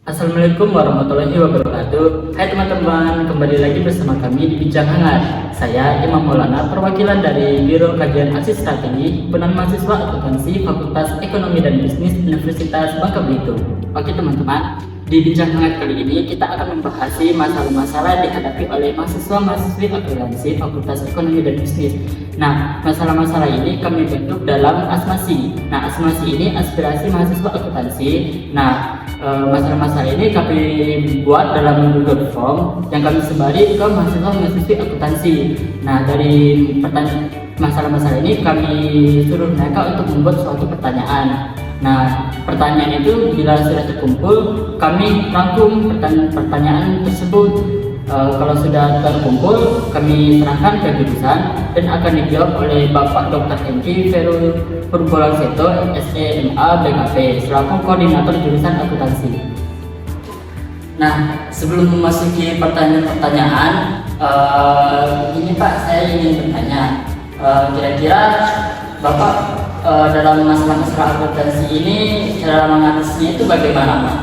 Assalamualaikum warahmatullahi wabarakatuh. Hai teman-teman, kembali lagi bersama kami di Bincang Hangat. Saya Imam Maulana, perwakilan dari Biro Kajian Aksi Strategi Himpunan Mahasiswa Akuntansi Fakultas Ekonomi dan Bisnis Universitas Bangka Belitung. Oke teman-teman, di Bincang Hangat kali ini kita akan membahas masalah-masalah yang dihadapi oleh mahasiswa-mahasiswi akuntansi Fakultas Ekonomi dan Bisnis. Nah, masalah-masalah ini kami bentuk dalam asmasi. Nah, asmasi ini aspirasi mahasiswa akuntansi. Nah, masalah-masalah ini kami buat dalam Google Form yang kami sebari ke mahasiswa-mahasiswi akuntansi. Nah, dari masalah-masalah ini kami suruh mereka untuk membuat suatu pertanyaan. Nah, pertanyaan itu bila sudah terkumpul, kami rangkum pertanyaan tersebut. Kalau sudah terkumpul, kami serahkan ke jurusan dan akan dijawab oleh Bapak Dr. Hengki Veru Purbolangseto, SEMA BKP, selaku koordinator jurusan akuntansi. Nah, sebelum memasuki pertanyaan-pertanyaan, ini Pak, saya ingin bertanya, kira-kira Bapak dalam masalah-masalah akuntansi ini cara mengatasinya itu bagaimana Pak?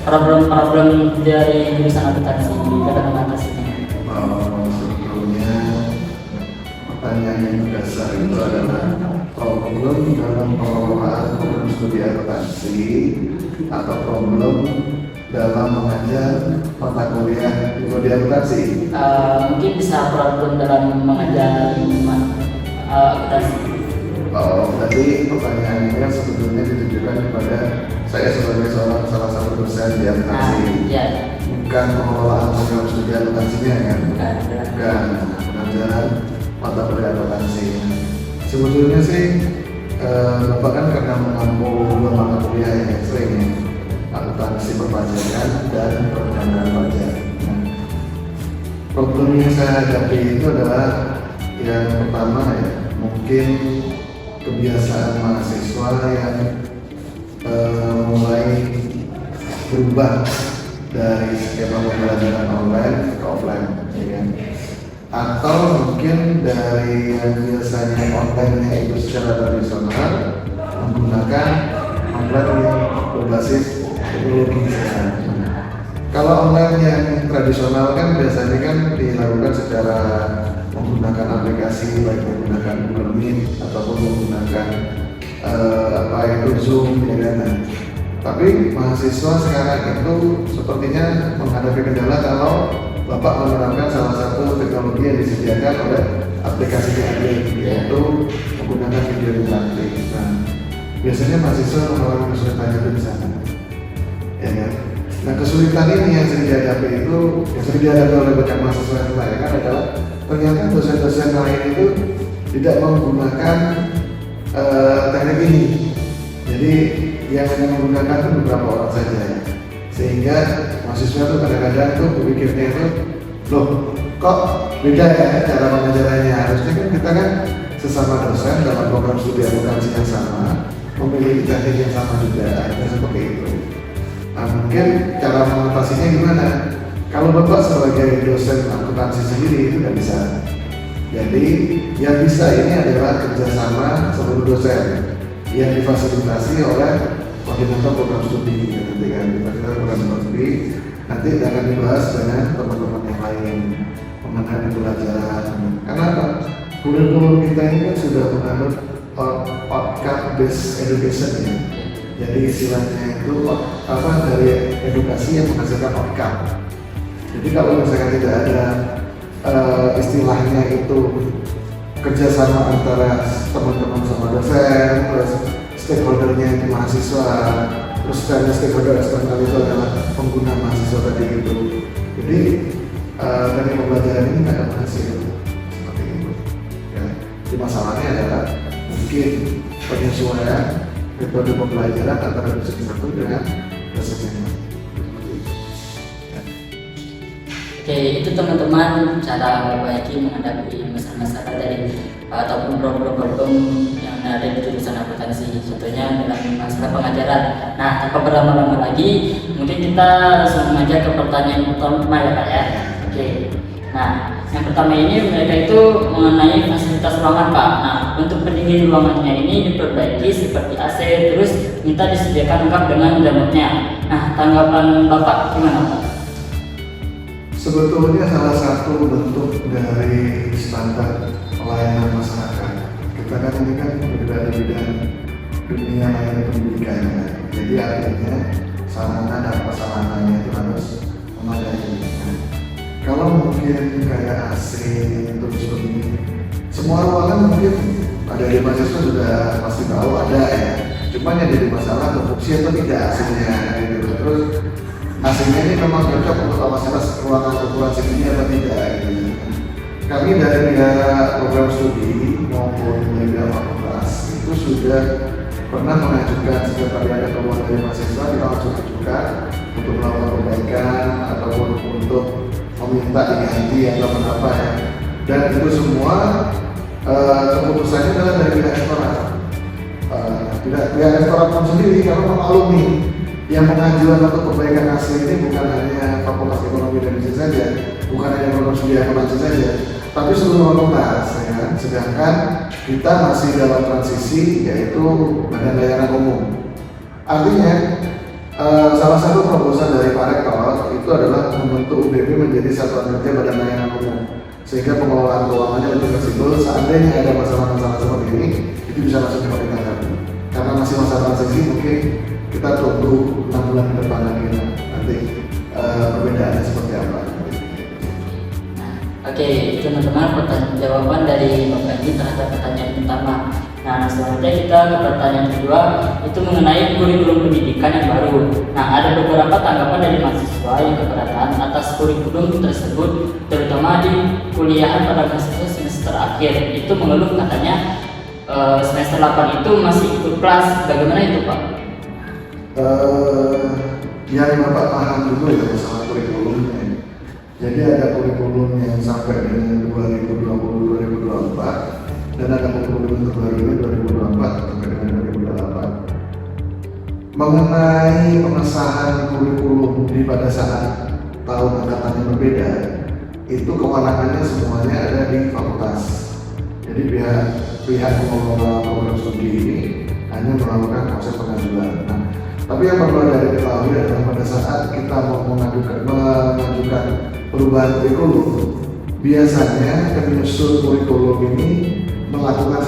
Problem-problem dari jurusan akuntansi dalam mengatasinya? Sebetulnya pertanyaan yang dasar itu adalah problem dalam pengelolaan program studi akuntansi atau problem dalam mengajar mata kuliah di prodi akuntansi. Mungkin bisa problem dalam mengajar akuntansi. Tadi pertanyaan ini kan sebetulnya ditujukan kepada saya sebagai salah satu dosen di akuntansi. Ya. Bukan pengelolaan program studi akuntansinya kan? Bukan pengajaran mata kuliah akuntansi. Sebetulnya sih Bapak kan karena mengampu dua mata kuliah yang sering ya, akuntansi perpajakan dan perencanaan pajak. Problem yang saya hadapi itu adalah yang pertama ya, mungkin kebiasaan mahasiswa yang mulai berubah dari skema pembelajaran online ke offline, ya kan? Atau mungkin dari yang biasanya online-nya itu secara tradisional menggunakan online yang berbasis teknologi. Kalau online yang tradisional kan biasanya kan dilakukan secara menggunakan aplikasi, baik menggunakan Google Meet ataupun menggunakan Zoom, ya kan. Tapi mahasiswa sekarang itu sepertinya menghadapi kendala kalau Bapak menerapkan salah satu teknologi yang disediakan oleh aplikasi yang ada, yaitu menggunakan video interaktif. Nah, biasanya mahasiswa mengalami kesulitan itu di sana, ya kan. Nah, kesulitan ini yang sering dihadapi oleh banyak mahasiswa yang lain kan adalah ternyata dosen-dosen lain itu tidak menggunakan teknik ini. Jadi yang hanya menggunakan itu beberapa orang saja, sehingga mahasiswa itu kadang-kadang tuh berpikirnya itu, loh kok beda ya cara pengajarannya. Harusnya kan kita kan sesama dosen dalam program studi akuntansi yang sama, memiliki teknik yang sama juga, akhirnya seperti itu. Nah, mungkin cara mengatasinya gimana? Kalau Bapak sebagai dosen akuntansi sendiri itu tidak bisa. Jadi yang bisa ini adalah kerjasama seluruh dosen yang difasilitasi oleh koordinator program studi. Nanti kan koordinator program studi nanti akan dibahas dengan teman-teman yang lain mengenai pembelajaran. Karena apa? Kurikulum kita ini kan sudah menganut outcome based education ya. Jadi istilahnya itu dari edukasi yang menghasilkan outcome. Jadi kalau misalkan tidak ada istilahnya itu kerjasama antara teman-teman sama dosen, terus stakeholdernya itu mahasiswa, terus stakeholder eksternal itu adalah pengguna mahasiswa tadi itu. Jadi dari pembelajaran ini tidak ada hasil seperti itu. Ya. Jadi masalahnya adalah mungkin penyesuaian metode pembelajaran antara dosen satu dengan dosen yang lain. Oke, itu teman-teman cara memperbaiki menghadapi masalah-masalah dari ataupun problem-problem yang ada di jurusan akuntansi, contohnya dalam masalah pengajaran. Nah, tanpa berlama-lama lagi, mungkin kita langsung aja ke pertanyaan pertama ya Pak ya. Oke, nah yang pertama ini mereka itu mengenai fasilitas ruangan Pak. Nah, untuk pendingin ruangannya ini diperbaiki seperti AC, terus minta disediakan lengkap dengan remote-nya. Nah, tanggapan Bapak gimana Pak? Sebetulnya salah satu bentuk dari standar pelayanan masyarakat. Kita kan ini kan berada di bidang dunia layanan pendidikan ya. Jadi artinya sarana dan prasarananya itu harus memadai. Kalau mungkin kayak AC terus begini, semua ruangan mungkin ada di mahasiswa sudah pasti tahu ada ya. Cuman yang jadi masalah fungsi atau tidak AC-nya gitu. Terus AC-nya ini memang cocok untuk kapasitas ruangan ukuran segini atau tidak gitu. Kami dari pihak program studi maupun dari pihak fakultas itu sudah pernah mengajukan sekretariat keluar dari mahasiswa, kita langsung ajukan untuk melakukan perbaikan ataupun untuk meminta diganti atau apa ya. Dan itu semua keputusannya adalah dari pihak restoran. Tidak pihak restoran pun sendiri karena memaklumi yang mengajukan untuk perbaikan AC ini bukan hanya Fakultas Ekonomi dan Bisnis saja, bukan hanya program studi akuntansi saja, tapi seluruh fakultas ya. Sedangkan kita masih dalam transisi yaitu badan layanan umum. Artinya salah satu terobosan dari Pak Rektor itu adalah membentuk UBB menjadi satuan kerja badan layanan umum, sehingga pengelolaan keuangannya lebih fleksibel. Seandainya ada masalah-masalah seperti ini, itu bisa langsung dipertimbangkan. Karena masih masa transisi, mungkin kita tunggu 6 bulan ke depan lagi nanti perbedaannya seperti apa. Oke, teman-teman, jawaban dari Bapak Edi terhadap pertanyaan pertama. Nah, selanjutnya kita ke pertanyaan kedua, itu mengenai kurikulum pendidikan yang baru. Nah, ada beberapa tanggapan dari mahasiswa yang keberatan atas kurikulum tersebut, terutama di kuliahan pada semester akhir. Itu mengeluh katanya semester 8 itu masih ikut kelas. Bagaimana itu Pak? Yang Bapak paham dulu ya masalah kurikulumnya. Jadi ada kurikulum yang sampai dengan 2020-2024 dan ada kurikulum terbarunya 2024 sampai dengan 2028. Mengenai pengesahan kurikulum di pada saat tahun angkatan yang berbeda, itu kewenangannya semuanya ada di fakultas. Jadi pihak pengelola program studi ini hanya melakukan proses pengajuan. Nah, tapi yang perlu ada diketahui adalah pada saat kita mau mengajukan perubahan kurikulum, biasanya penyusun kurikulum ini melakukan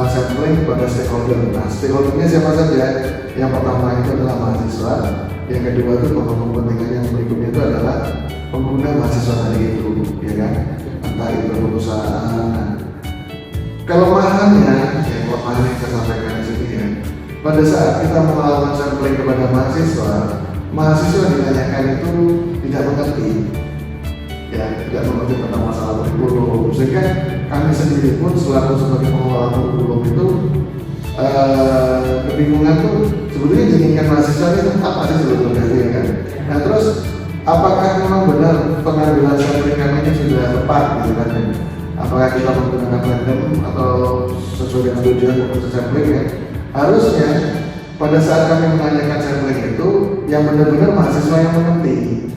sampling pada stakeholder. Nah, stakeholdernya siapa saja? Yang pertama itu adalah mahasiswa, yang kedua itu pemangku kepentingan, yang berikutnya itu adalah pengguna mahasiswa tadi itu, ya kan? Entah itu perusahaan. Kelemahannya yang saya sampaikan di sini ya, pada saat kita melakukan sampling kepada mahasiswa ditanyakan itu tidak mengerti, ya tidak mengerti tentang masalah kurikulum, sehingga kami sendiri pun selaku sebagai pengelola kurikulum itu kebingungan tuh sebetulnya diinginkan mahasiswa itu apa sih sebetulnya, ya kan? Nah terus apakah memang benar pengambilan sampling kami ini sudah tepat, gitu kan? Apakah kita menggunakan random atau sesuai dengan tujuan proses sampling ya? Harusnya pada saat kami menanyakan sampling itu yang benar-benar mahasiswa yang mengerti.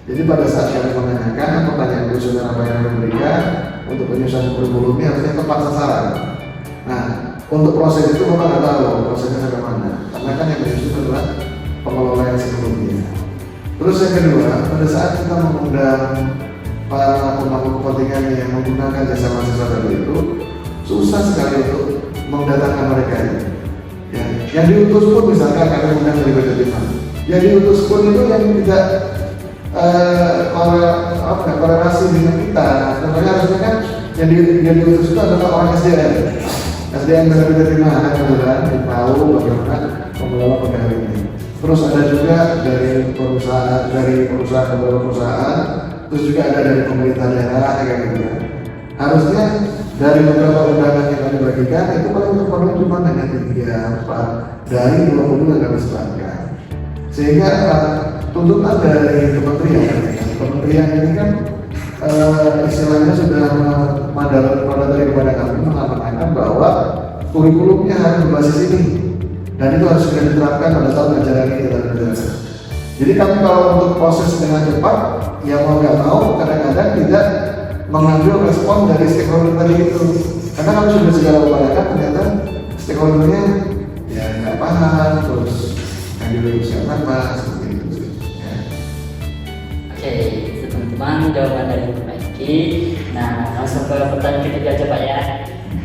Jadi pada saat kami menanyakan pertanyaan kuesioner apa yang kami berikan untuk penyusunan kurikulum ini harusnya tepat sasaran. Nah, untuk proses itu Bapak nggak tahu prosesnya sampai mana, karena kan yang menyusun adalah pengelola yang sebelumnya. Terus yang kedua, pada saat kita mengundang para pemangku kepentingan yang menggunakan jasa mahasiswa tadi itu susah sekali untuk mendatangkan mereka ini. Ya, yang diutus pun misalkan kami mengundang dari BPT, yang diutus pun itu yang tidak korelasi dengan kita. Sebenarnya harusnya kan yang diutus itu adalah orang SDM benar-benar kan kemudian tahu bagaimana mengelola pegawai ini. Terus ada juga dari perusahaan ke perusahaan, terus juga ada dari pemerintah daerah kayak gitu ya. Harusnya dari beberapa undangan yang kami bagikan itu paling terpenuhi cuma hanya 3-4 dari 20 yang kami sebarkan. Sehingga tuntutan dari kementerian ini kan istilahnya sudah mandatory kepada kami mengatakan bahwa kurikulumnya harus berbasis ini dan itu harus sudah diterapkan pada tahun ajaran ini. Jadi kami kalau untuk proses dengan cepat, ya mau nggak mau kadang-kadang tidak mengambil respon dari stakeholder tadi itu, karena kami sudah segala upayakan ternyata stakeholdernya ya nggak paham, terus diluluskan apa seperti itu sih. Ya. Oke, teman-teman, jawaban dari Bapak Eki. Nah, langsung ke pertanyaan ketiga aja Pak ya.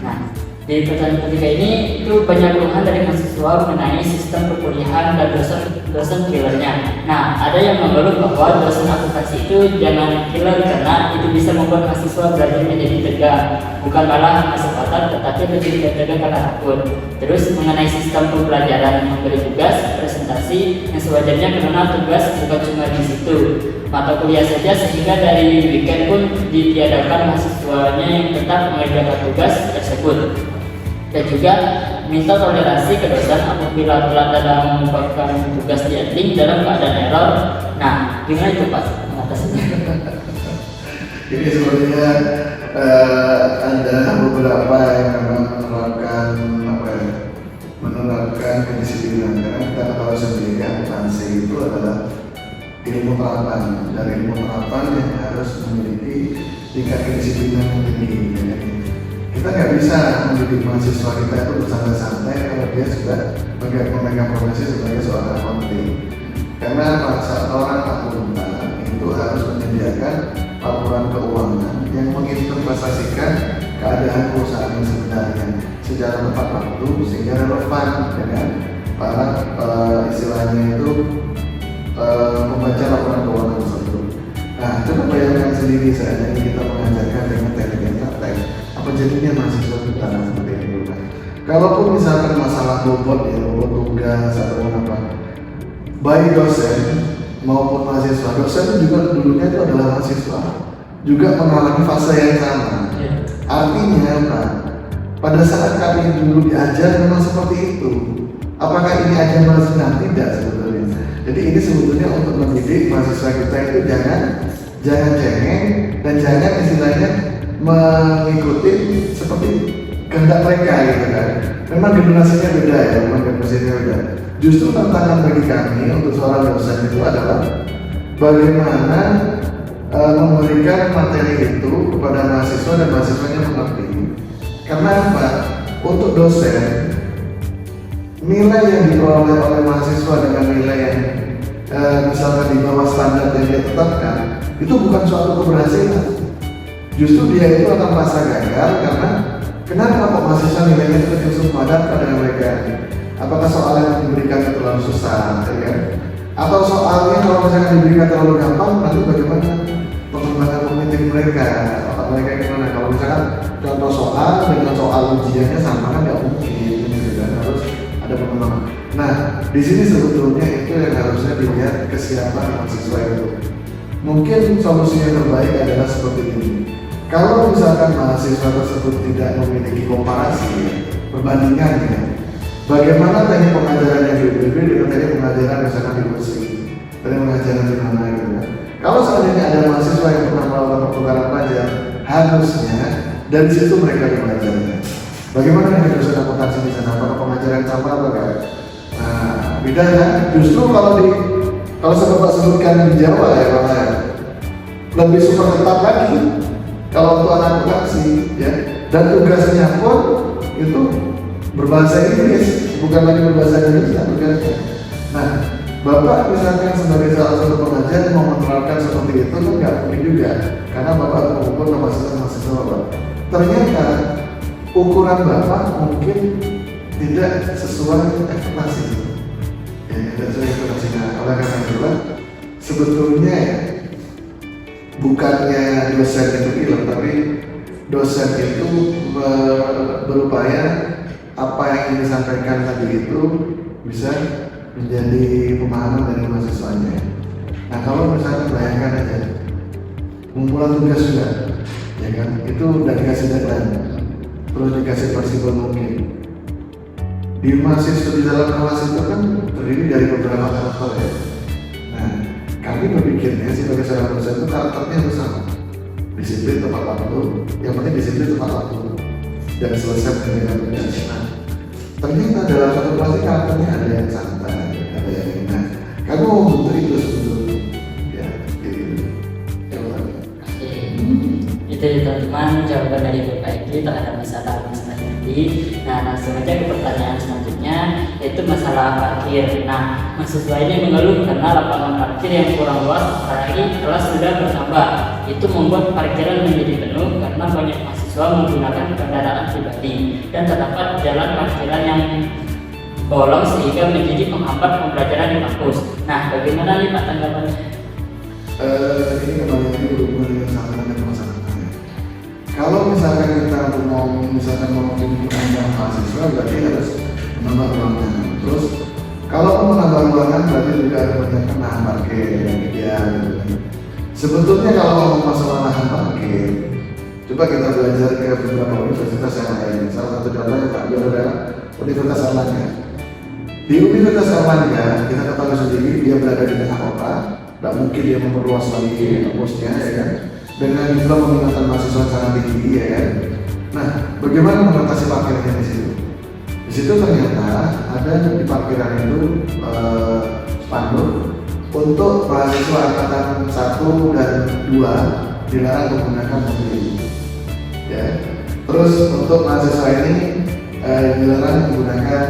Nah, di pertanyaan ketiga ini itu banyak keluhan dari mahasiswa mengenai sistem perkuliahan dan dosen killernya. Nah, ada yang mengeluh bahwa dosen akuntansi itu jangan killer karena itu bisa membuat mahasiswa belajar menjadi tegang, bukan malah masuk otak tetapi lebih tegang karena takut. Terus mengenai sistem pembelajaran memberi tugas presentasi yang sewajarnya karena tugas bukan cuma di situ mata kuliah saja, sehingga dari weekend pun ditiadakan mahasiswanya yang tetap mengerjakan tugas tersebut. Dan juga minta toleransi ke dosen apabila telat dalam membuatkan tugas di ending dalam keadaan error. Nah, gimana itu Pak mengatasinya? Ini sebenarnya ada beberapa yang memang menerapkan kedisiplinan, karena kita tahu sendiri akuntansi itu adalah ilmu terapan, dari ilmu terapan yang harus memiliki tingkat kedisiplinan yang tinggi. Ya. Kita nggak bisa mendidik mahasiswa kita itu bersantai-santai kalau dia sudah memegang profesi sebagai seorang accounting. Karena seorang akuntan itu harus menyediakan laporan keuangan yang menginvestasikan keadaan perusahaan yang sebenarnya secara tepat waktu sehingga relevan dengan para istilahnya itu membaca laporan keuangan tersebut. Nah, coba bayangkan sendiri saja kita mengajarkan dengan teknik yang praktek, apa jadinya mahasiswa kita seperti itu. Nah, kalaupun misalkan masalah bobot tugas atau apa, baik dosen maupun mahasiswa, dosen juga dulunya itu adalah mahasiswa, juga mengalami fase yang sama. Artinya apa? Pada saat kami dulu diajar memang seperti itu. Apakah ini ajar mahasiswa? Tidak sebetulnya. Jadi ini sebetulnya untuk mendidik mahasiswa kita itu jangan cengeng dan jangan istilahnya mengikuti seperti kehendak mereka gitu kan. Memang generasinya beda ya, Justru tantangan bagi kami untuk seorang dosen itu adalah bagaimana memberikan materi itu kepada mahasiswa dan mahasiswanya mengerti. Karena apa? Untuk dosen, nilai yang diperoleh oleh mahasiswa dengan nilai yang misalnya di bawah standar yang dia tetapkan, itu bukan suatu keberhasilan. Justru dia itu akan merasa gagal karena kenapa kok mahasiswa nilainya itu justru padat pada mereka? Apakah soal yang diberikan terlalu susah, ya kan? Atau soalnya kalau misalnya diberikan terlalu gampang, nanti bagaimana pengembangan kognitif mereka? Otak mereka gimana? Kalau misalkan contoh soal dengan soal ujiannya sama kan nggak mungkin, gitu kan? Harus ada pengembangan. Nah, di sini sebetulnya itu yang harusnya dilihat kesiapan mahasiswa itu. Mungkin solusi yang terbaik adalah seperti ini. Kalau misalkan mahasiswa tersebut tidak memiliki komparasi, perbandingan ya, bagaimana teknik pengajaran yang di UPB dengan teknik pengajaran misalkan di USI, teknik pengajaran di mana gitu kan. Kalau seandainya ada mahasiswa yang pernah melakukan pertukaran pelajar, harusnya dari situ mereka belajarnya. Bagaimana dengan dosen akuntansi di sana? Apakah pengajaran sama atau enggak? Nah, beda ya. Justru kalau saya bapak sebutkan di Jawa ya Pak ya, lebih super ketat lagi kalau untuk anak akuntansi ya, dan tugasnya pun itu berbahasa Inggris, bukan lagi berbahasa Indonesia tugasnya. Nah, bapak misalkan sebagai salah satu pengajar mau menerapkan seperti itu kan nggak mungkin juga, karena bapak mengukur mahasiswa bapak. Ternyata ukuran bapak mungkin tidak sesuai ekspektasi. Ya, tidak sesuai ekspektasinya. Oleh karena itulah sebetulnya bukannya dosen itu hilang, tapi dosen itu berupaya apa yang ingin disampaikan tadi itu bisa menjadi pemahaman dari mahasiswanya. Nah, kalau misalnya bayangkan aja kumpulan tugas juga, ya kan, itu udah dikasih deadline, terus dikasih fleksibel mungkin. Di mahasiswa di dalam kelas itu kan terdiri dari beberapa karakter ya. Nah, kami berpikirnya sebagai seorang dosen itu karakternya harus sama. Disiplin tepat waktu, yang penting disiplin tepat waktu dan selesai dengan tugas. Nah, ternyata dalam satu kelas karakternya ada yang santai, ada yang enak. Kamu mau bentuk itu sebetulnya, ya, gitu. Oke, itu teman-teman jawaban dari Bapak Eki terhadap masalah tadi. Nah, langsung aja ke pertanyaan selanjutnya. yaitu masalah parkir. Nah, mahasiswa ini mengeluh karena lapangan parkir yang kurang luas, apalagi kelas sudah bertambah. Itu membuat parkiran menjadi penuh karena banyak mahasiswa menggunakan kendaraan pribadi dan terdapat jalan parkiran yang bolong sehingga menjadi penghambat pembelajaran di kampus. Nah, bagaimana nih Pak tanggapannya? Ini kembali lagi berhubungan dengan sarana dan prasarana. Kalau misalkan kita mau menambah mahasiswa, berarti harus menambah ruangan. Terus kalau menambah ruangan berarti juga ada menyiapkan lahan parkir yang ideal. Sebetulnya kalau mau masalah lahan parkir, coba kita belajar ke beberapa universitas yang lain. Salah satu contohnya Pak Biar adalah Universitas Erlangga. Di Universitas Erlangga kita ketahui sendiri dia berada di tengah kota. Tidak mungkin dia memperluas lagi kampusnya, ya kan? Dengan juga menggunakan mahasiswa sangat tinggi, ya kan? Nah, bagaimana mengatasi parkirnya di situ? Di situ ternyata ada di parkiran itu spanduk untuk mahasiswa angkatan 1 dan 2 dilarang menggunakan mobil. Ya. Terus untuk mahasiswa ini dilarang menggunakan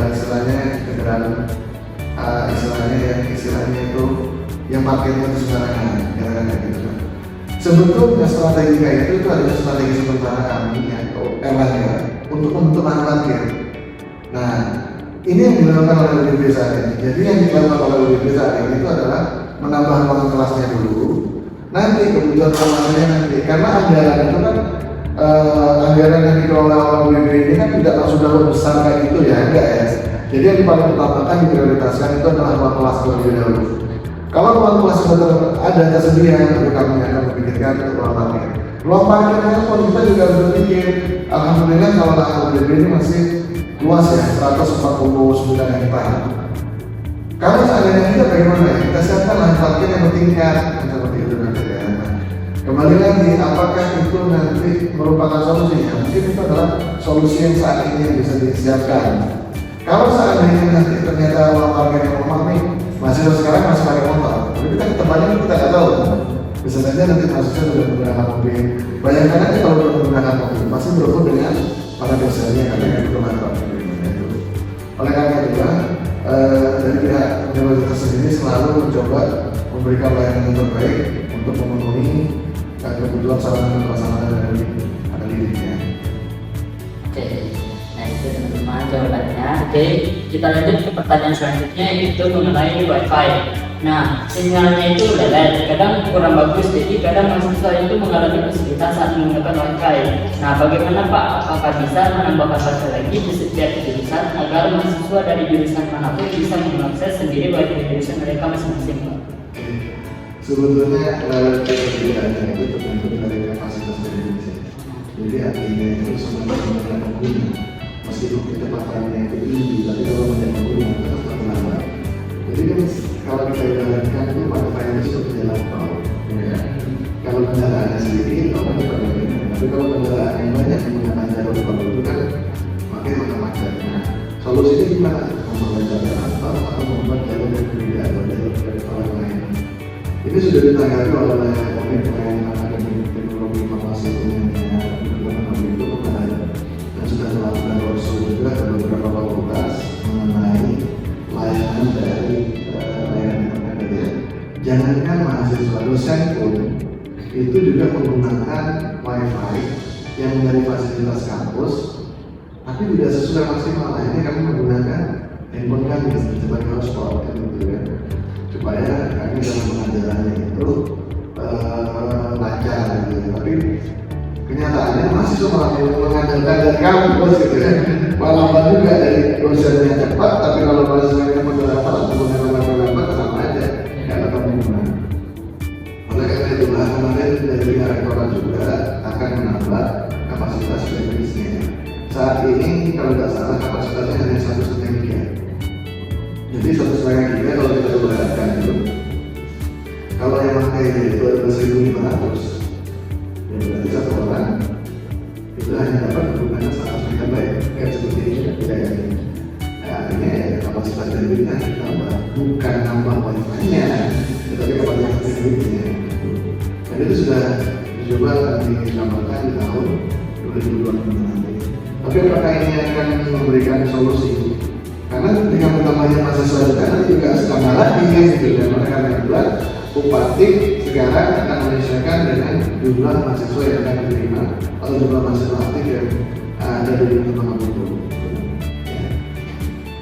istilahnya kendaraan istilahnya itu yang parkirnya itu sembarangan, kayak gitu kan. Sebetulnya strategi kayak itu adalah strategi sementara kami atau Erlangga untuk membentuk lahan parkir. Nah, ini yang dilakukan oleh UDB saat ini. Jadi yang dilakukan oleh UDB saat ini itu adalah menambah ruangan kelasnya dulu. Nanti kebutuhan kelasnya nanti, karena anggaran itu kan anggaran yang dikelola oleh UDB ini kan tidak langsung dalam besar kayak gitu ya, enggak ya. Jadi yang paling utamakan diprioritaskan itu adalah ruang kelas terlebih dahulu. Kalau ruang kelas sudah ada tersediaan, maka kami akan memikirkan ruang parkir. Ruang parkirnya pun kita juga harus berpikir. Alhamdulillah kalau lahan UDB ini masih luas ya, 149 hektar. Kalau seandainya kita bagaimana ya? Kita siapkan lahan parkir yang bertingkat, seperti itu nanti ya. Kembali lagi, apakah itu nanti merupakan solusinya? Mungkin itu adalah solusi yang saat ini yang bisa disiapkan. Kalau seandainya nanti ternyata ruang parkir yang lemah nih, mahasiswa sekarang masih pakai motor, tapi kan tempatnya kita nggak tahu. Bisa saja nanti mahasiswa sudah menggunakan mobil. Bayangkan aja kalau sudah menggunakan mobil, pasti berhubung dengan para dosennya karena yang menggunakan mobil. Oleh karena itu, dari pihak universitas sendiri selalu mencoba memberikan layanan yang terbaik untuk memenuhi kebutuhan sarana dan prasarana dari anak didiknya. Oke, nah itu teman-teman jawabannya. Oke, kita lanjut ke pertanyaan selanjutnya, yaitu mengenai Wi-Fi. Nah, sinyalnya itu lelet, kadang kurang bagus, jadi kadang mahasiswa itu mengalami kesulitan saat menggunakan Wi-Fi. Nah, bagaimana Pak? Apakah bisa menambahkan Wi-Fi lagi di setiap jurusan agar mahasiswa dari jurusan manapun bisa mengakses sendiri Wi-Fi jurusan mereka masing-masing, Pak? Sebetulnya pekerjaannya itu tergantung dari kapasitas dari dosen. Jadi artinya itu sebenarnya pengguna, meskipun kecepatannya itu tinggi, tapi kalau banyak pengguna tetap terlambat. Jadi kan kalau kita jalankan itu pada file seperti jalan tol, ya. Kalau kendaraannya sedikit, orang cepat berjalan. Tapi kalau kendaraan yang banyak menggunakan jalur tol itu kan makin macet. Nah, solusinya gimana? Membuat jalan tol atau membuat jalur yang berbeda atau jalur dari tol yang lain. Ini sudah ditanggapi oleh Kementerian Teknologi Informasi itu kemarin dan sudah melakukan workshop juga ke beberapa fakultas mengenai layanan dari layanan internet ya. Jangankan mahasiswa, dosen pun itu juga menggunakan Wi-Fi yang dari fasilitas kampus, tapi tidak sesuai maksimal. Ini kami menggunakan handphone kami sebagai hotspot gitu ya, supaya kami dalam pengajarannya itu lancar gitu ya. Tapi kenyataannya mahasiswa malah mengandalkan dari kampus gitu ya, malah juga dari dosennya cepat, tapi kalau mahasiswanya menggunakan atau menggunakan lambat sama aja nggak dapat menggunakan. Oleh karena itu kemarin dari pihak rektorat juga akan menambah kapasitas teknisnya. Saat ini kalau tidak salah kapasitasnya hanya 1,5 giga. Jadi 1,5 giga kalau kita beratkan itu, kalau yang makanya itu adalah 1.500, ya berarti satu orang itu hanya dapat menggunakan 100 MB, kayak seperti ini tidak ya. Nah, artinya ya, kapasitas dari kita ditambah, bukan nambah Wi-Fi-nya, tetapi kapasitas tekniknya. Dan itu sudah dicoba ditambahkan di tahun 2020 nanti. Tapi apakah ini akan memberikan solusi? Karena dengan bertambahnya mahasiswa juga nanti juga tambah lagi kan gitu. Dan mereka bilang Bupati sekarang akan menyesuaikan dengan jumlah mahasiswa yang akan diterima atau jumlah mahasiswa aktif yang ada di lingkungan itu.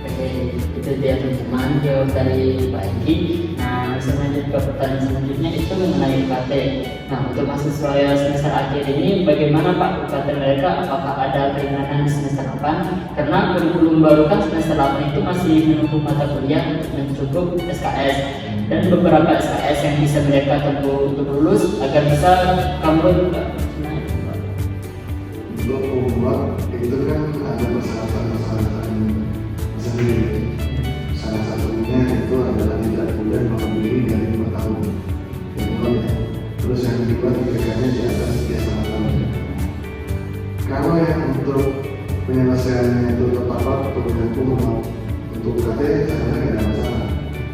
Oke, itu dia teman-teman jawab dari Pak Egi. Nah, selanjutnya ke pertanyaan selanjutnya itu mengenai UKT. Nah, untuk mahasiswa yang semester akhir ini bagaimana Pak UKT mereka? Apakah ada keringanan di semester 8? Karena kurikulum baru kan semester 8 itu masih menunggu mata kuliah mencukup SKS, dan beberapa SKS yang bisa mereka tempuh untuk lulus agar bisa kamrut. Belum membuat itu kan ada persyaratan sendiri. Salah satunya itu adalah tidak boleh melebihi dari 5 tahun. Terus yang kedua TPK-nya di atas 3,5 tahun. Kalau yang untuk penyelesaiannya itu tepat waktu dan umum untuk UKT sebenarnya tidak ada masalah,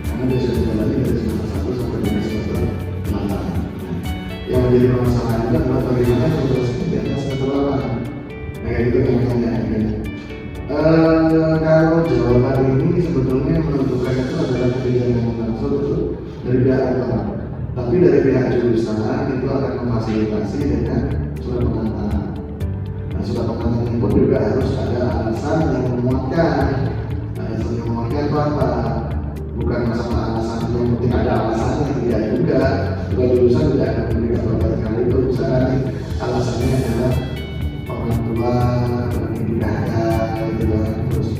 karena dia sudah dijalani dari semester 1 sampai dengan semester 8. Yang menjadi permasalahan juga adalah bagaimana proses di atas semester 8. Nah, kayak gitu namanya kan. Kalau jawaban ini sebetulnya menentukan itu adalah kebijakan yang langsung itu dari pihak agama. Tapi dari pihak jurusan itu akan memfasilitasi dengan surat pengantar. Nah, surat pengantar ini pun juga harus ada alasan yang memuatkan. Nah, alasan yang memuatkan itu apa? Bukan masalah alasan yang penting ada alasannya, tidak juga. Juga jurusan tidak akan memberikan berbagai kali itu. Misalnya alasannya adalah orang tua menikahkan, gitu kan, terus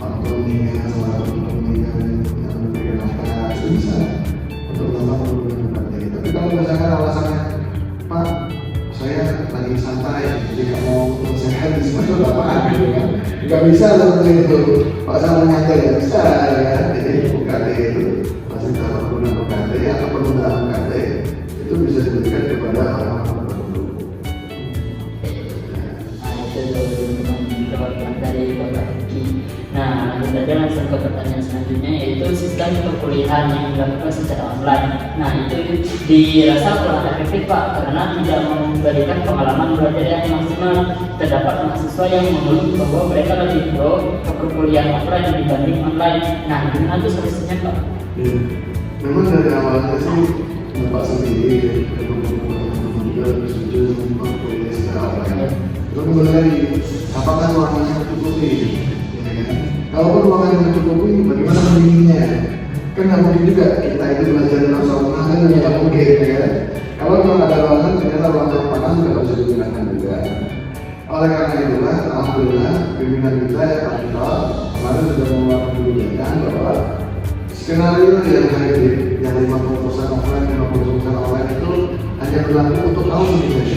orang tua menikah sama orang tua menikah yang memberikan nafkah, itu bisa untuk melakukan perlindungan UKT. Tapi kalau misalkan alasannya, Pak, saya lagi santai, jadi nggak mau menyelesaikan di semester 8, gitu kan, nggak bisa seperti itu. Pak, saya mau nyantai, nggak bisa, ya kan. Jadi UKT itu masih dalam penggunaan UKT atau penundaan UKT itu bisa diberikan kepada orang-orang tertentu. Dari Bapak Egi. Nah, lanjut saja langsung ke pertanyaan selanjutnya, yaitu sistem perkuliahan yang dilakukan secara online. Nah, itu dirasa kurang efektif Pak, karena tidak memberikan pengalaman belajar yang maksimal. Terdapat mahasiswa yang mengeluh bahwa mereka lebih pro ke perkuliahan offline dibanding online. Nah, gimana tuh solusinya Pak? Ya, memang dari awalnya sih Bapak sendiri juga setuju dengan perkuliahan secara online. Lalu kembali lagi, apakah ruangannya mencukupi? Ya kan? Kalaupun ruangannya mencukupi, bagaimana pendinginnya? Kan nggak mungkin juga kita itu belajar dalam sauna kan nggak mungkin, ya kan? Kalau memang ada ruangan, ternyata ruangan yang panas nggak bisa digunakan juga. Oleh karena itulah, alhamdulillah pimpinan kita ya Pak Tito kemarin sudah mengeluarkan kebijakan bahwa skenario yang hybrid, yang 50% offline, 50% online itu hanya berlaku untuk tahun ini.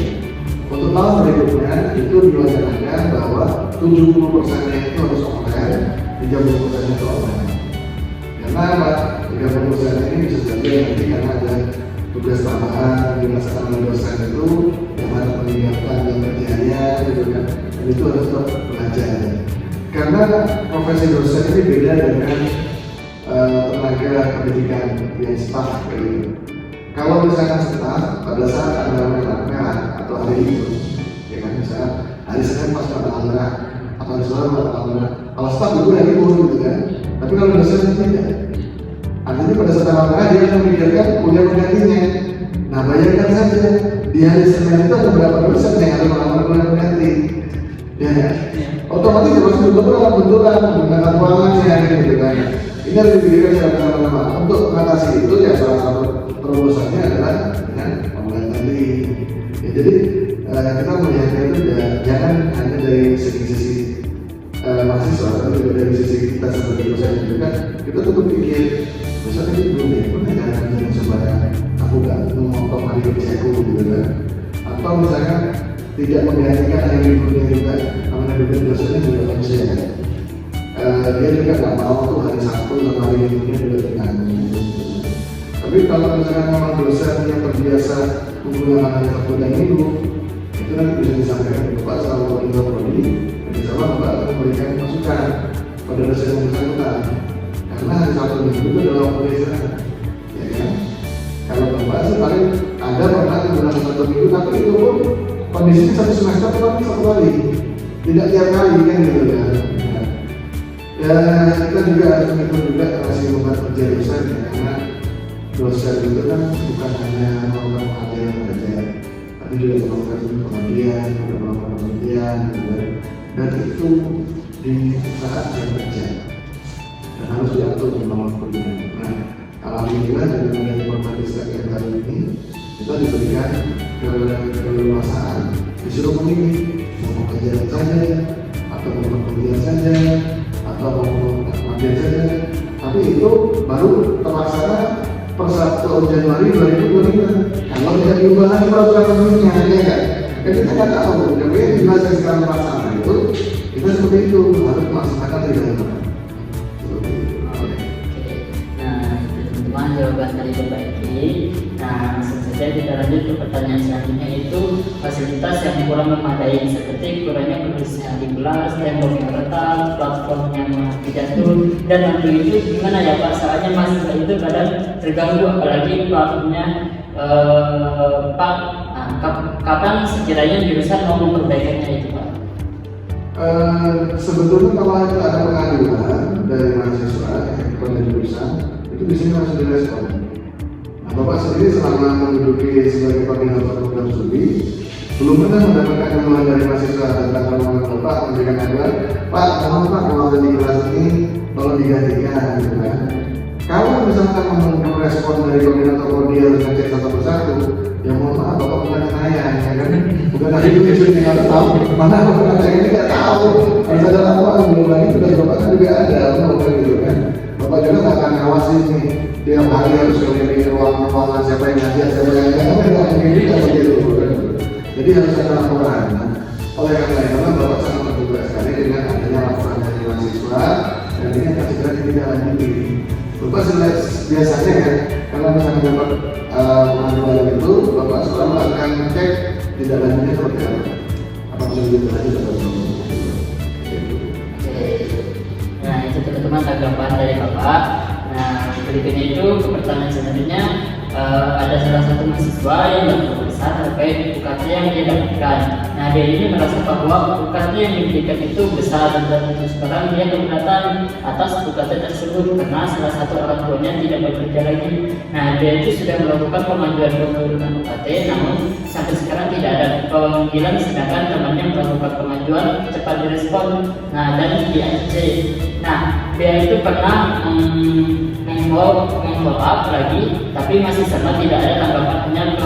Untuk tahun berikutnya itu diwacanakan bahwa 70%-nya itu harus offline, 30%-nya itu online. Karena apa? 30% ini bisa saja nanti karena ada tugas tambahan dirasakan oleh dosen itu yang harus meninggalkan jam kerjanya, gitu kan. Dan itu harus tetap belajar. Karena profesi dosen ini beda dengan tenaga pendidikan yang staff kayak gitu. Kalau misalkan staff pada saat ada merah atau hari itu, ya kan, misalnya hari Senin pas pada merah atau hari Selasa pada merah, kalau staff itu hari libur gitu kan. Tapi kalau dosen itu tidak. Artinya pada saat tanggal merah dia harus memikirkan kuliah penggantinya. Nah, bayangkan saja di hari Senin itu ada berapa dosen yang harus melamar kuliah pengganti. Ya, otomatis ya pasti benturan menggunakan ruangannya gitu kan. Ini harus dipikirkan secara sama-sama. Untuk mengatasi itu ya salah satu terobosannya adalah dengan online tadi. Ya, jadi kita melihatnya itu ya, jangan hanya dari segi mahasiswa, tapi juga dari sisi kita sebagai dosen juga kita tuh berpikir misalnya ini belum ya, jangan supaya aku nggak memotong hari kerjaku gitu kan, atau misalnya tidak menggantikan hari liburnya juga, karena liburnya dosennya juga manusia kan. Dia juga nggak mau tuh hari Sabtu sama hari liburnya juga terganggu. Tapi kalau misalnya memang dosen yang terbiasa menggunakan hari Sabtu dan Minggu, itu nanti bisa disampaikan ke Bapak selalu koordinator prodi, dan insya Allah Bapak akan memberikan masukan pada dosen yang bersangkutan. Karena hari Sabtu dan Minggu itu adalah waktu istirahat, ya kan? Kalau Bapak sih paling ada pernah menggunakan Sabtu Minggu, tapi itu pun kondisinya satu semester tapi satu kali, tidak tiap kali kan gitu ya. Ya Dan kita juga harus menghitung juga masih beban kerja dosen ya, karena dosen itu kan bukan hanya melakukan pengajaran saja, tapi juga melakukan pengabdian, juga melakukan penelitian, gitu kan. Dan itu di saat jam kerja dan harus diatur dalam waktunya. Nah, alhamdulillah dengan adanya informatika yang baru ini kita diberikan keleluasaan, disuruh memilih mau pengajaran saja atau mau penelitian saja atau mau pengajian saja, tapi itu baru terlaksana per 1 Januari 2025. Kalau tidak diubah lagi peraturan pemerintahnya, ya kan? Jadi kita nggak tahu. Jadi di masa sekarang pelaksanaan itu kita seperti itu harus melaksanakan di dalam. Nah, teman-teman jawaban dari perbaiki. Nah, langsung saja kita lanjut ke pertanyaan selanjutnya, itu fasilitas yang kurang memadai seperti kurangnya penulisan di kelas, tembok yang retak, platform yang tidak jatuh, dan lalu itu gimana ya Pak? Soalnya mahasiswa itu kadang terganggu, apalagi platformnya Pak. Nah, kapan sekiranya jurusan mau memperbaikinya itu Pak? Sebetulnya kalau ada pengaduan dari mahasiswa kepada jurusan itu di sini harus direspon. Nah, Bapak sendiri selama menduduki sebagai koordinator program studi belum pernah mendapatkan keluhan dari mahasiswa tentang keluhan Bapak memberikan aduan, Pak, mohon Pak kalau di kelas ini tolong digantikan, gitu kan? Kalau misalkan merespon dari koordinator dia harus ngecek satu persatu, ya mohon maaf Bapak bukan saya, ya kan? Bukan dari itu nggak tahu mana bukan saya ini nggak tahu. Harus ada laporan belum lagi tugas Bapak kan juga ada, bukan gitu kan? Bapak juga nggak akan ngawasin nih tiap hari harus keliling ruangan siapa yang ngajar, siapa yang nggak mungkin begitu. Jadi harus ada laporan. Nah, oleh karena itu Bapak sangat terbuka sekali dengan adanya laporan dari mahasiswa dan ini akan segera ditindaklanjuti. Bapak biasanya kan kalau misalnya dapat pengaduan itu, Bapak selalu akan cek tidak lanjutnya seperti apa. Apa bisa begitu saja Bapak? Nah, itu teman-teman tanggapan dari Bapak. Nah, berikutnya itu pertanyaan selanjutnya, ada salah satu mahasiswa yang berkesan terkait UKT yang dia dapatkan. Nah, dia ini merasa bahwa UKT yang diberikan itu besar dan terus sekarang dia keberatan atas UKT tersebut karena salah satu orang tuanya tidak bekerja lagi. Nah, dia itu sudah melakukan pengajuan penurunan UKT, namun sampai sekarang tidak ada pemanggilan, sedangkan temannya melakukan pengajuan cepat direspon. Nah, dan di ACC. Nah, dia itu pernah meng-follow up lagi, tapi masih sama, tidak ada tanggapan,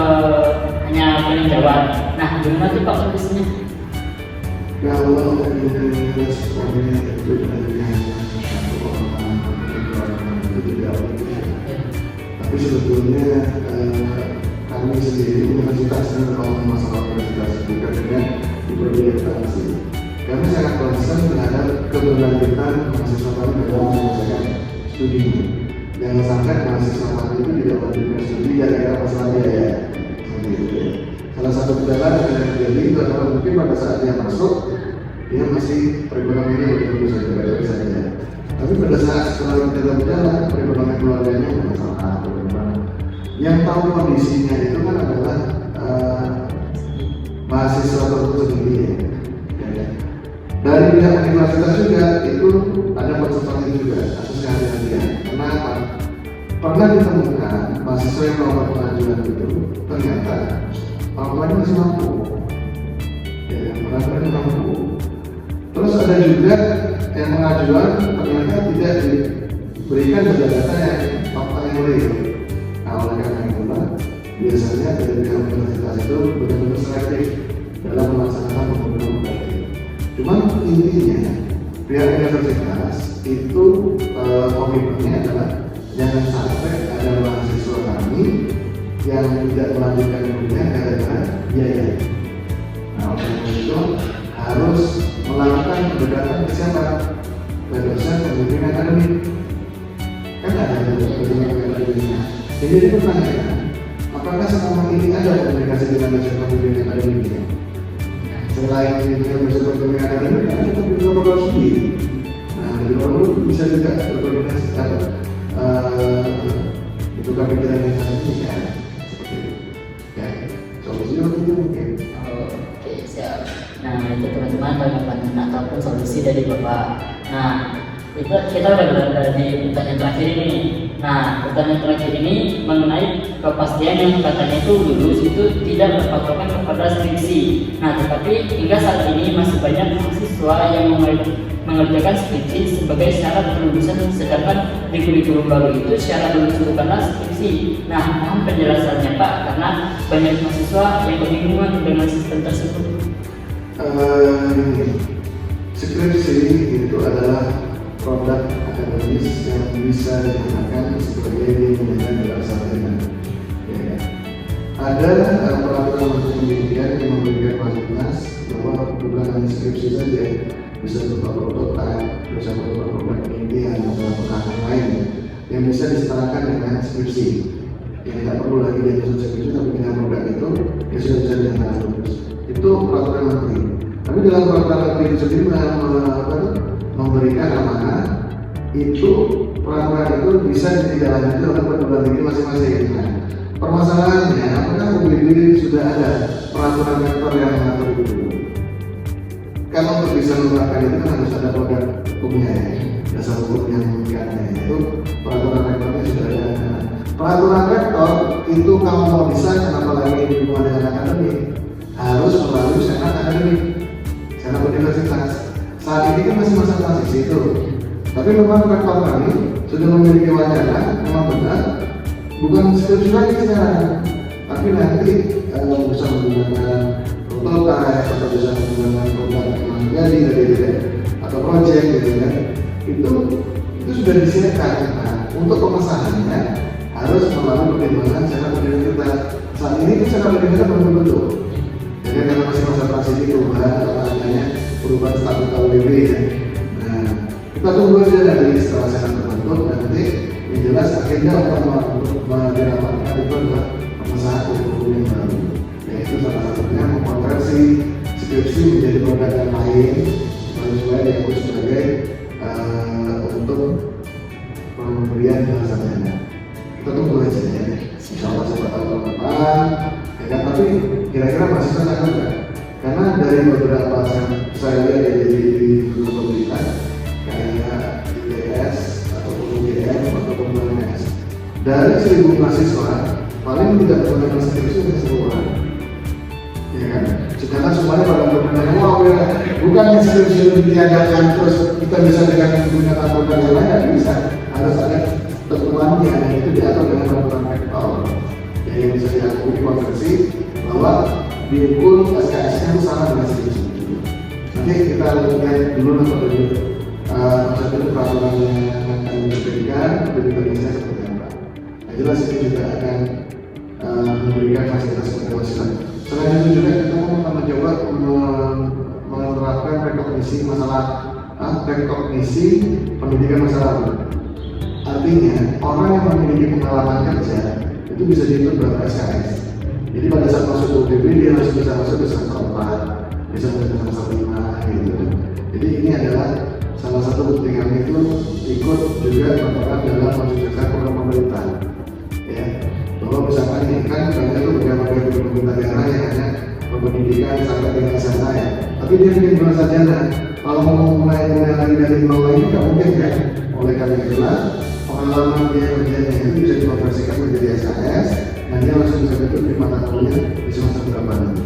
hanya peninjauan. Nah, gimana tuh Pak solusinya? Kalau responnya itu dari satu orang itu tidak banyak. Tapi sebetulnya kami sendiri universitas kalau masalah universitas bukan dengan diprioritasasi. Kami sangat concern terhadap keberlanjutan mahasiswa kami dalam menyelesaikan studi. Jangan sampai mahasiswa kami itu tidak melanjutkan studi gara-gara masalah biaya. Salah satu kendala yang terjadi itu adalah mungkin pada saat dia masuk dia masih perekonomiannya betul-betul saja baik-baik saja. Tapi pada saat setelah kita berjalan perekonomian keluarganya bermasalah. Yang tahu kondisinya itu kan adalah mahasiswa tertentu sendiri ya. Dari pihak universitas juga itu ada konsultasi juga atas kehadiran. Kenapa? Pernah ditemukan mahasiswa yang melakukan pengajuan itu ternyata orang tuanya masih mampu, ya, orang tuanya mampu. Terus ada juga yang mengajuan ternyata tidak diberikan data yang fakta yang real. Nah, oleh karena itulah biasanya dari pihak universitas itu benar-benar selektif dalam melaksanakan pembunuhan UKT. Cuman intinya pihak universitas itu komitmennya adalah jangan sampai ada mahasiswa kami yang tidak melanjutkan kuliah gara-gara biaya. Nah, oleh karena itu harus melakukan pendekatan ke siapa? Ke dosen pembimbing akademik. Kan ada pembimbing akademiknya. Jadi pertanyaan, apakah selama ini ada komunikasi dengan dosen pembimbing akademiknya? Selain dengan dosen pembimbing akademik, ada pembimbing program studi. Nah, dari lalu bisa juga berkoordinasi itu kami kira yang ini kan seperti itu. Ya, solusinya itu mungkin. Oke, siap. Nah, itu teman-teman tanggapan ataupun solusi dari Bapak. Nah, kita udah berada di pertanyaan terakhir ini. Nah, pertanyaan terakhir ini mengenai kepastian yang katanya itu lulus itu tidak berpatokan kepada skripsi. Nah, tetapi hingga saat ini masih banyak mahasiswa yang mengerjakan skripsi sebagai syarat kelulusan, sedangkan di kurikulum baru itu syarat lulus bukanlah skripsi. Nah, mohon penjelasannya Pak, karena banyak mahasiswa yang kebingungan dengan sistem tersebut. Skripsi itu adalah produk akademis yang bisa digunakan sebagai penelitian dalam sarjana. Ya. Ada peraturan menteri pendidikan yang memberikan fasilitas bahwa bukan hanya skripsi saja, bisa berupa prototipe, bisa berupa program penelitian atau program lain yang bisa disetarakan dengan skripsi. Yang tidak perlu lagi diajukan skripsi, tapi dengan program itu ya sudah bisa dinyatakan lulus. Itu peraturan menteri. Tapi dalam peraturan menteri itu sendiri memberikan amanah itu peraturan itu bisa ditindaklanjuti oleh perguruan tinggi masing-masing. Nah, permasalahannya apakah UPB sudah ada peraturan rektor yang mengatur itu? Karena untuk bisa menerapkan itu kan harus ada produk hukumnya ya, dasar hukum yang mengikat itu peraturan rektornya sudah ada. Peraturan rektor itu kalau mau bisa, kenapa lagi hubungan dengan akademik, harus melalui senat akademik, senat universitas. Saat ini kan masih masa transisi itu, tapi memang rektor kami sudah memiliki wacana, memang benar, bukan skripsi lagi sekarang, tapi nanti bisa menggunakan prototipe atau bisa menggunakan program yang menjadi dari atau project gitu kan, itu sudah disiapkan. Nah, untuk pemasangannya harus melalui pertimbangan senat universitas. Saat ini senat universitas belum terbentuk, jadi karena masih masa transisi perubahan atau adanya perubahan statuta UPB ya. Nah, kita tunggu aja dari setelah senat terbentuk, nanti yang jelas agenda untuk dirapatkan itu adalah pengesahan kurikulum yang baru, yaitu salah satunya mengkonversi skripsi menjadi produk yang lain supaya diakui sebagai untuk pemberian sarjana. Kita tunggu aja ya, insya Allah siapa tahu tahun depan ya kan. Tapi kira-kira masih sangat enggak? Karena dari beberapa saya lihat di penelitian kayak ITS ataupun UGM ataupun UNS, dari 1.000 mahasiswa paling tidak menggunakan skripsi hanya 10 orang, ya kan? Sedangkan semuanya pada bertanya, wah ya, bukan skripsi ditiadakan terus kita bisa dengan menggunakan program yang lain, tidak bisa, harus ada temuannya, yang itu diatur dengan peraturan rektor yang bisa diakui konversi bahwa diukur SKS-nya itu sama dengan skripsi. Nanti kita lihat dulu nanti konsep itu peraturan yang akan diberikan teknisnya seperti apa. Nah, jelas ini juga akan memberikan fasilitas keterwakilan. Selain itu juga kita mau mencoba menerapkan rekognisi masalah rekognisi pendidikan masa lalu. Artinya orang yang memiliki pengalaman kerja itu bisa dihitung berapa SKS. Jadi pada saat masuk UPB dia harus bisa masuk ke semester 4, bisa masuk ke semester 5 gitu. Jadi ini adalah salah satu bukti kami itu ikut juga merupakan dalam mensukseskan program pemerintah. Ya, bahwa misalkan ini kan banyak tuh program-program pemerintah daerah yang hanya pendidikan sampai dengan SMA ya. Tapi dia bikin bulan sarjana. Kalau mau mulai lagi dari nol lagi nggak mungkin kan? Oleh karena itulah pengalaman dia kerjanya itu bisa dikonversikan menjadi SKS. Nah, dia langsung bisa duduk di mata kuliah di semester berapa nanti.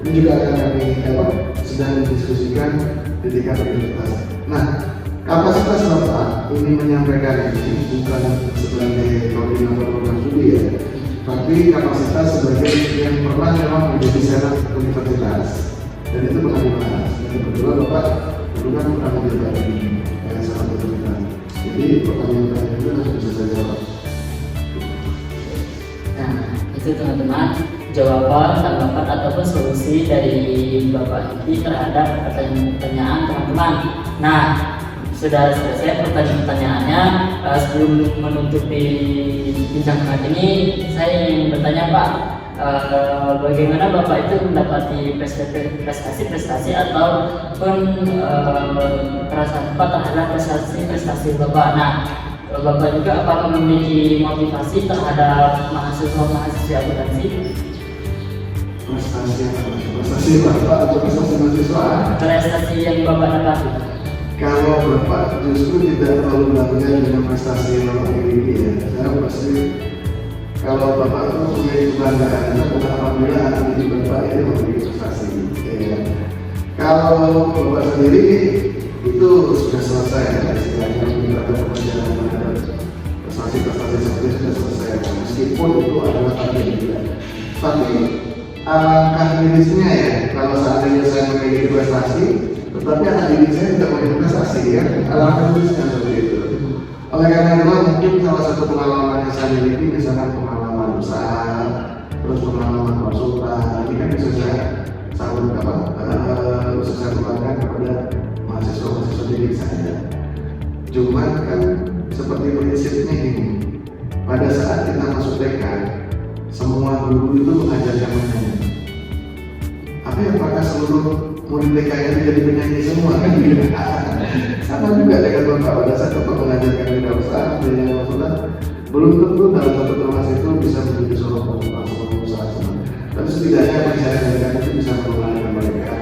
Ini juga akan kami sedang didiskusikan di tingkat universitas. Nah, kapasitas Bapak ini menyampaikan ini bukan sebagai koordinator program studi ya, tapi kapasitas sebagai yang pernah memang menjadi senat universitas dan itu pernah dibahas. Dan kebetulan Bapak dulu kan pernah menjabat di senat universitas. Jadi pertanyaan-pertanyaan itu harus bisa saya jawab. Nah, itu teman-teman jawaban, tanggapan ataupun solusi dari Bapak ini terhadap pertanyaan teman-teman. Nah, sudah selesai pertanyaan-pertanyaannya. Sebelum menutupi bincang kali ini, saya ingin bertanya Pak, bagaimana Bapak itu mendapati prestasi-prestasi ataupun perasaan Bapak terhadap prestasi Bapak. Nah, Bapak juga apakah memiliki motivasi terhadap mahasiswa-mahasiswa akuntansi? Prestasi Bapak atau prestasi mahasiswa? Prestasi yang Bapak dapat. kalau Bapak justru tidak terlalu bangga dengan prestasi yang Bapak miliki ya. Saya pasti kalau Bapak itu punya kebanggaan itu bukan apabila anak didik Bapak ini memiliki prestasi. Ya. Kalau Bapak sendiri itu sudah selesai ya, istilahnya meningkatkan pekerjaan terhadap prestasi-prestasi seperti itu sudah selesai. Meskipun itu adalah target juga. Tapi alangkah mirisnya ya kalau seandainya saya memiliki prestasi tetapi anak didik saya tidak memiliki prestasi ya, alangkah mirisnya seperti itu. Oleh karena itu mungkin salah satu pengalaman yang saya miliki misalkan pengalaman usaha, terus pengalaman konsultan, ini kan bisa saya salurkan bisa saya tularkan kepada mahasiswa-mahasiswa didik saya. Cuman kan seperti prinsipnya ini, pada saat kita masuk TK, semua guru itu mengajarkan menyanyi. Tapi apakah seluruh murid TK itu jadi penyanyi semua? Kan gitu. Sama juga dengan Bapak, pada saat Bapak mengajarkan wirausaha, menyanyi konsultan, belum tentu dalam satu kelas itu bisa menjadi seorang konsultan, seorang usaha. Tapi setidaknya apa yang saya ajarkan itu bisa mengenalkan mereka.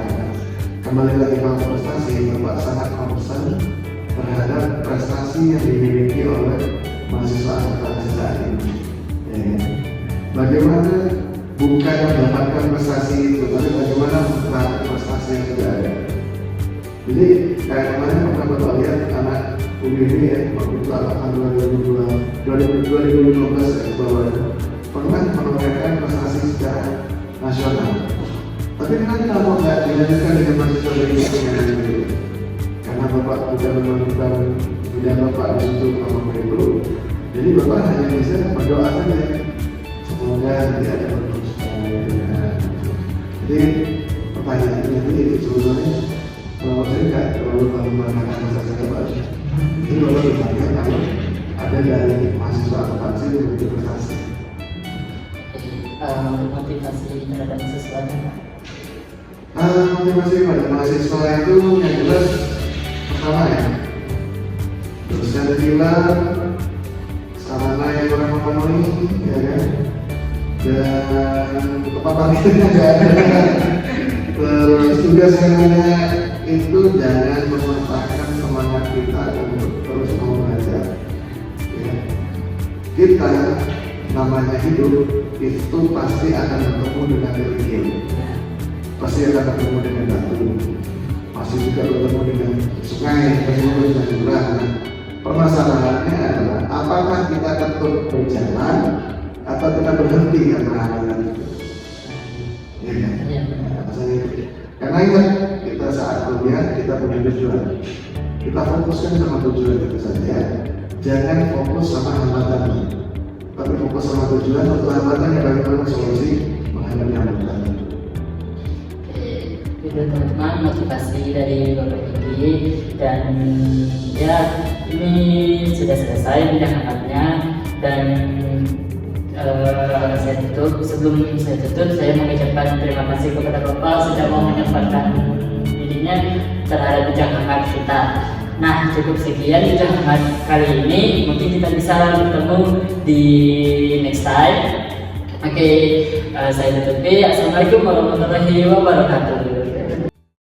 Kembali lagi pada prestasi, Bapak sangat concern terhadap prestasi yang dimiliki oleh mahasiswa akuntansi saat ini. Ya. Bagaimana bukan mendapatkan prestasi itu, tapi bagaimana meraih prestasi yang sudah ada. Jadi kayak kemarin pernah Bapak lihat anak UGD ya, waktu itu angkatan 2015 ya, bahwa pernah menorehkan prestasi secara nasional. Tapi kan kalau nggak dilanjutkan dengan mahasiswa berikutnya gitu, karena Bapak tidak menemukan bidang Bapak di situ kelompok itu, jadi Bapak hanya bisa berdoa saja. Semoga tidak ada perusahaan. Jadi pertanyaannya ini sebenarnya kalau saya nggak terlalu membanggakan prestasi Bapak. Jadi Bapak berbangga kalau ada dari mahasiswa akuntansi yang memiliki prestasi. Motivasi terhadap mahasiswanya. Motivasi pada mahasiswa itu yang jelas pertama ya, dosen bilang sarana yang kurang memenuhi, ya kan, dan kepastiannya nggak ada. Terus tugas yang ada itu jangan mematahkan semangat kita untuk terus mau belajar. Ya. Kita namanya hidup itu pasti akan bertemu dengan kerikil, pasti akan bertemu dengan batu, pasti juga bertemu dengan sungai, bertemu dengan jurang. Permasalahannya adalah apakah kita tetap berjalan atau kita berhenti karena hal itu. Ya kan? Karena ingat, kita saat kuliah kita punya tujuan. Kita fokuskan sama tujuan itu saja. Jangan fokus sama hambatan, tapi fokus sama tujuan. Untuk hambatan yang bagaimana solusi menghadapi hambatan. Itu teman-teman motivasi dari Bapak ini, dan ya ini sudah selesai bidang hangatnya. Dan saya tutup. Sebelum saya tutup, saya mengucapkan terima kasih kepada Bapak sudah mau menyampaikan dirinya terhadap bincang hangat kita. Nah, cukup sekian bincang hangat kali ini. Mungkin kita bisa bertemu di next time. Oke, saya tutupi. Assalamualaikum warahmatullahi wabarakatuh.